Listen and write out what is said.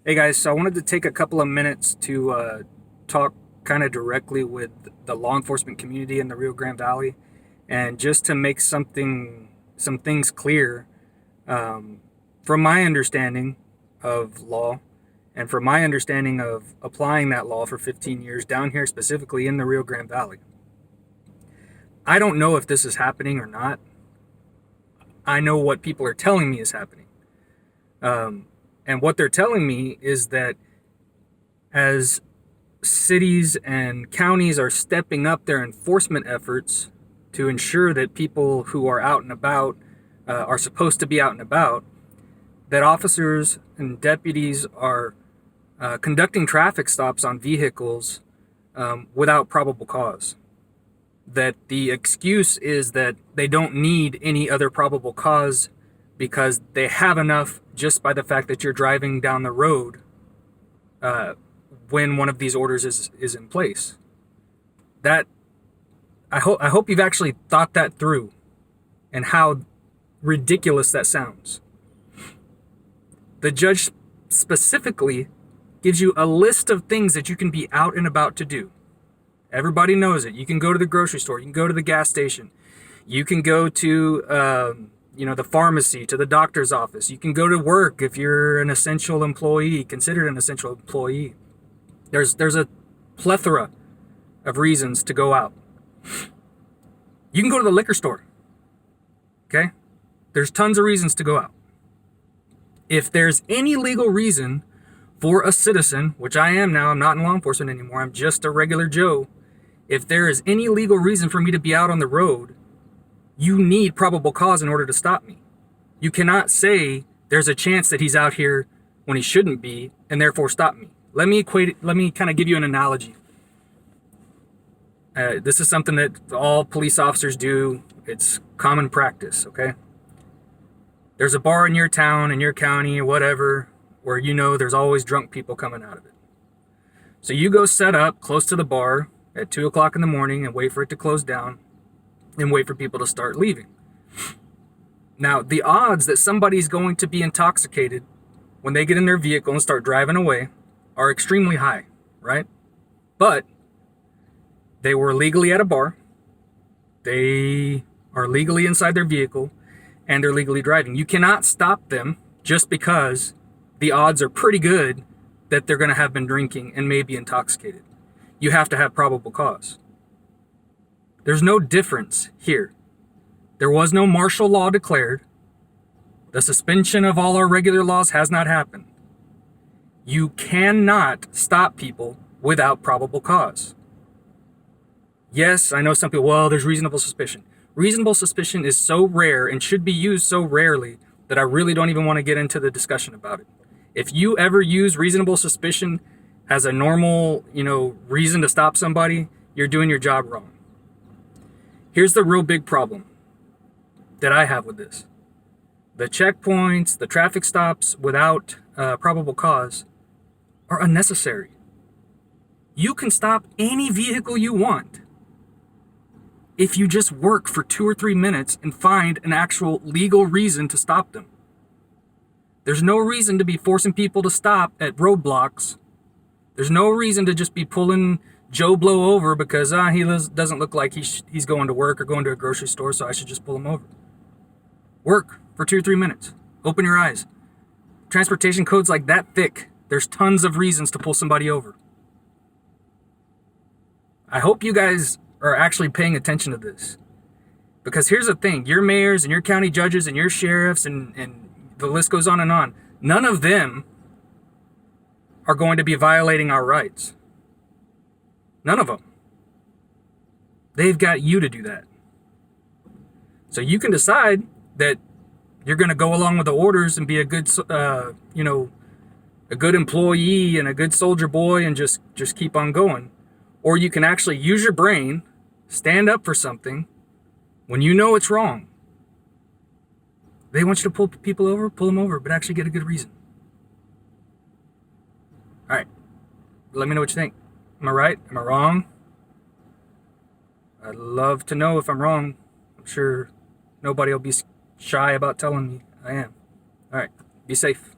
Hey guys, so I wanted to take a couple of minutes to talk kind of directly with the law enforcement community in the Rio Grande Valley, and just to make some things clear from my understanding of law, and from my understanding of applying that law for 15 years down here specifically in the Rio Grande Valley. I don't know if this is happening or not. I know what people are telling me is happening, and what they're telling me is that as cities and counties are stepping up their enforcement efforts to ensure that people who are out and about are supposed to be out and about, that officers and deputies are conducting traffic stops on vehicles without probable cause. That the excuse is that they don't need any other probable cause because they have enough just by the fact that you're driving down the road uh, when one of these orders is in place. That I hope you've actually thought that through and how ridiculous that sounds. The judge specifically gives you a list of things that you can be out and about to do. Everybody knows it. You can go to the grocery store. You can go to the gas station. You can go to the pharmacy, to the doctor's office. You can go to work if you're an essential employee, considered an essential employee. There's a plethora of reasons to go out. You can go to the liquor store. Okay? There's tons of reasons to go out. If there's any legal reason for a citizen, which I am now, I'm not in law enforcement anymore, I'm just a regular Joe. If there is any legal reason for me to be out on the road, you need probable cause in order to stop me. You cannot say there's a chance that he's out here when he shouldn't be and therefore stop me. Let me kind of give you an analogy. This is something that all police officers do. It's common practice, okay? There's a bar in your town, in your county, or whatever, where you know there's always drunk people coming out of it. So you go set up close to the bar at 2 o'clock in the morning and wait for it to close down and wait for people to start leaving. Now, the odds that somebody's going to be intoxicated when they get in their vehicle and start driving away are extremely high, right? But they were legally at a bar, they are legally inside their vehicle, and they're legally driving. You cannot stop them just because the odds are pretty good that they're going to have been drinking and may be intoxicated. You have to have probable cause. There's no difference here. There was no martial law declared. The suspension of all our regular laws has not happened. You cannot stop people without probable cause. Yes, I know some people, well, there's reasonable suspicion. Reasonable suspicion is so rare and should be used so rarely that I really don't even want to get into the discussion about it. If you ever use reasonable suspicion as a normal, reason to stop somebody, you're doing your job wrong. Here's the real big problem that I have with this. The checkpoints, the traffic stops without probable cause are unnecessary. You can stop any vehicle you want if you just work for 2 or 3 minutes and find an actual legal reason to stop them. There's no reason to be forcing people to stop at roadblocks. There's no reason to just be pulling Joe Blow over because he doesn't look like he's going to work or going to a grocery store, so I should just pull him over. Work for 2 or 3 minutes. Open your eyes. Transportation code's like that thick. There's tons of reasons to pull somebody over. I hope you guys are actually paying attention to this. Because here's the thing, your mayors and your county judges and your sheriffs and the list goes on and on. None of them are going to be violating our rights. None of them. They've got you to do that. So you can decide that you're going to go along with the orders and be a good, a good employee and a good soldier boy and just keep on going. Or you can actually use your brain, stand up for something when you know it's wrong. They want you to pull people over, pull them over, but actually get a good reason. All right. Let me know what you think. Am I right? Am I wrong? I'd love to know if I'm wrong. I'm sure nobody will be shy about telling me I am. All right. Be safe.